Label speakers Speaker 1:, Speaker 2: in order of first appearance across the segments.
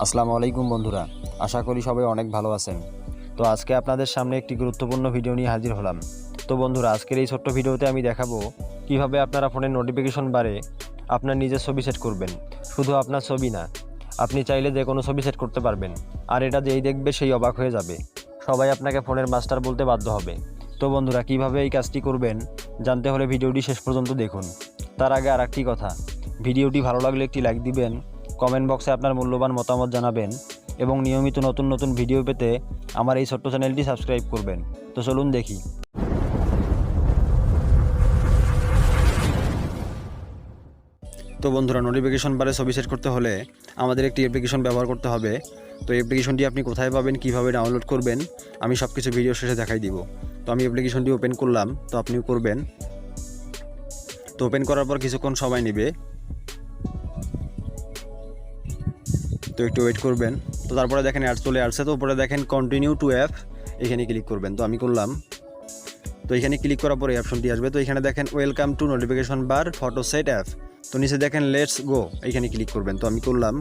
Speaker 1: আসসালামু আলাইকুম বন্ধুরা, আশা করি সবাই অনেক ভালো আছেন। তো আজকে আপনাদের সামনে একটি গুরুত্বপূর্ণ ভিডিও নিয়ে হাজির হলাম। তো বন্ধুরা, আজকের এই ছোট্ট ভিডিওতে আমি দেখাবো কিভাবে আপনারা ফোনের নোটিফিকেশন বারে আপনার নিজের ছবি সেট করবেন। শুধু আপনার ছবি না, আপনি চাইলে যে কোনো ছবি সেট করতে পারবেন। আর এটা যেই দেখবে সেই অবাক হয়ে যাবে, সবাই আপনাকে ফোনের মাস্টার বলতে বাধ্য হবে। তো বন্ধুরা, কিভাবে এই কাজটি করবেন জানতে হলে ভিডিওটি শেষ পর্যন্ত দেখুন। তার আগে আর একটি কথা, ভিডিওটি ভালো লাগলে একটি লাইক দিবেন, কমেন্ট বক্সে আপনার মূল্যবান মতামত জানাবেন এবং নিয়মিত নতুন নতুন ভিডিও পেতে আমার এই ছোট্ট চ্যানেলটি সাবস্ক্রাইব করবেন। তো চলুন দেখি। তো বন্ধুরা, নোটিফিকেশন বারে ছবি সেট করতে হলে আমাদের একটি অ্যাপ্লিকেশন ব্যবহার করতে হবে। তো অ্যাপ্লিকেশনটি আপনি কোথায় পাবেন, কিভাবে ডাউনলোড করবেন, আমি সব কিছু ভিডিও শেষে দেখাই দিব। তো আমি অ্যাপ্লিকেশনটি ওপেন করলাম, তো আপনিও করবেন। তো ওপেন করার পর কিছুক্ষণ সময় নেবে, তো একটু ওয়েট করবেন। তো তারপরে দেখেন অ্যাড চলে আসছে, তো উপরে দেখেন কন্টিনিউ টু অ্যাপ, এখানে ক্লিক করবেন। তো আমি করলাম। তো এখানে ক্লিক করার পরে অপশনটি আসবে। তো এখানে দেখেন welcome to notification bar photo set app. তো নিচে দেখেন লেটস গো, এখানে ক্লিক করবেন। তো আমি করলাম।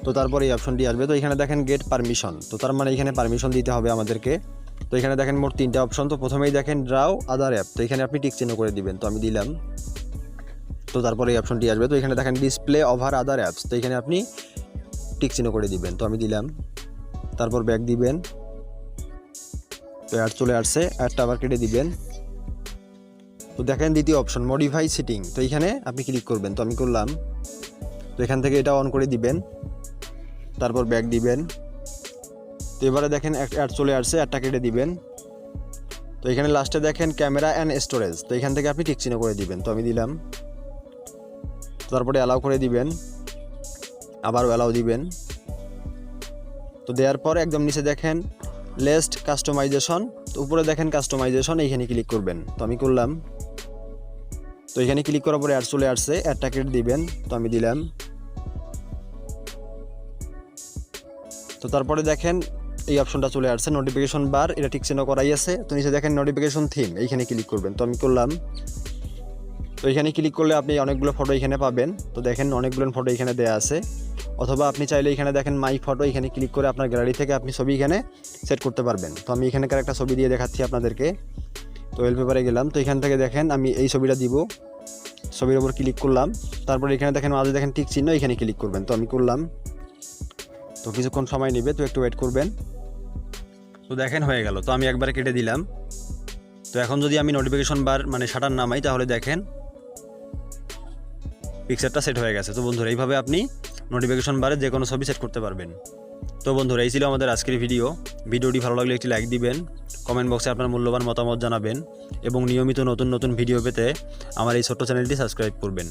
Speaker 1: তো তারপরে এই অপশনটি আসবে। তো এখানে দেখেন গেট পারমিশন, তো তার মানে এখানে পারমিশন দিতে হবে আমাদেরকে। তো এখানে দেখেন মোট 3টা অপশন। তো প্রথমেই দেখেন ড্রাও আদার অ্যাপ, তো এখানে আপনি টিক চিহ্ন করে দিবেন। তো আমি দিলাম। তো তারপরে এই অপশনটি আসবে। তো এখানে দেখেন ডিসপ্লে ওভার আদার অ্যাপস, তো এখানে আপনি টিক চিহ্ন করে দিবেন। তো আমি দিলাম। তারপর ব্যাক দিবেন। তো অ্যাড চলে আসছে, অ্যাডটা আবার কেটে দিবেন। তো দেখেন দ্বিতীয় অপশন মডিফাই সেটিং, তো এখানে আপনি ক্লিক করবেন। তো আমি করলাম। তো এখান থেকে এটা অন করে দিবেন, তারপর ব্যাক দিবেন। তো এবারে দেখেন অ্যাড চলে আসছে, অ্যাডটা কেটে দিবেন। তো এখানে লাস্টে দেখেন ক্যামেরা অ্যান্ড স্টোরেজ, তো এখান থেকে আপনি টিক চিহ্ন করে দিবেন। তো আমি দিলাম। তারপরে অ্যালাউ করে দিবেন, আবারও অ্যালাউ দিবেন। তো দেওয়ার পর একদম নিচে দেখেন লেস্ট কাস্টমাইজেশন, তো উপরে দেখেন কাস্টমাইজেশন, এইখানে ক্লিক করবেন। তো আমি করলাম। তো এখানে ক্লিক করার পরে অ্যাড চলে আসছে, অ্যাডটা কেটে দিবেন। তো আমি দিলাম। তো তারপরে দেখেন এই অপশনটা চলে আসছে নোটিফিকেশন বার, এটা ঠিক চিহ্ন করাই আছে। তো নিচে দেখেন নোটিফিকেশন থিম, এইখানে ক্লিক করবেন। তো আমি করলাম। তো এখানে ক্লিক করলে আপনি অনেকগুলো ফটো এখানে পাবেন। তো দেখেন অনেকগুলো ফটো এখানে দেওয়া আছে, অথবা আপনি চাইলে এখানে দেখেন মাই ফটো, এখানে ক্লিক করে আপনার গ্যালারি থেকে আপনি ছবি এখানে সেট করতে পারবেন। তো আমি এখানকার একটা ছবি দিয়ে দেখাচ্ছি আপনাদেরকে। তো ওয়ালপেপারে গেলাম। তো এখান থেকে দেখেন আমি এই ছবিটা দিব, ছবির ওপর ক্লিক করলাম। তারপরে এখানে দেখেন মাঝে দেখেন টিক চিহ্ন, এখানে ক্লিক করবেন। তো আমি করলাম। তো কিছুক্ষণ সময় নেবে, তো একটু ওয়েট করবেন। তো দেখেন হয়ে গেল। তো আমি একবারে কেটে দিলাম। তো এখন যদি আমি নোটিফিকেশন বার মানে শাটার নামাই, তাহলে দেখেন পিকচারটা সেট হয়ে গেছে। তো বন্ধুরা, এইভাবে আপনি নোটিফিকেশন বারে যে কোনো ছবি সেট করতে পারবেন। তো বন্ধুরা, এই ছিল আমাদের আজকের ভিডিওটি ভালো লাগলে একটি লাইক দিবেন, কমেন্ট বক্সে আপনার মূল্যবান মতামত জানাবেন এবং নিয়মিত নতুন নতুন ভিডিও পেতে আমার এই ছোট্ট চ্যানেলটি সাবস্ক্রাইব করবেন।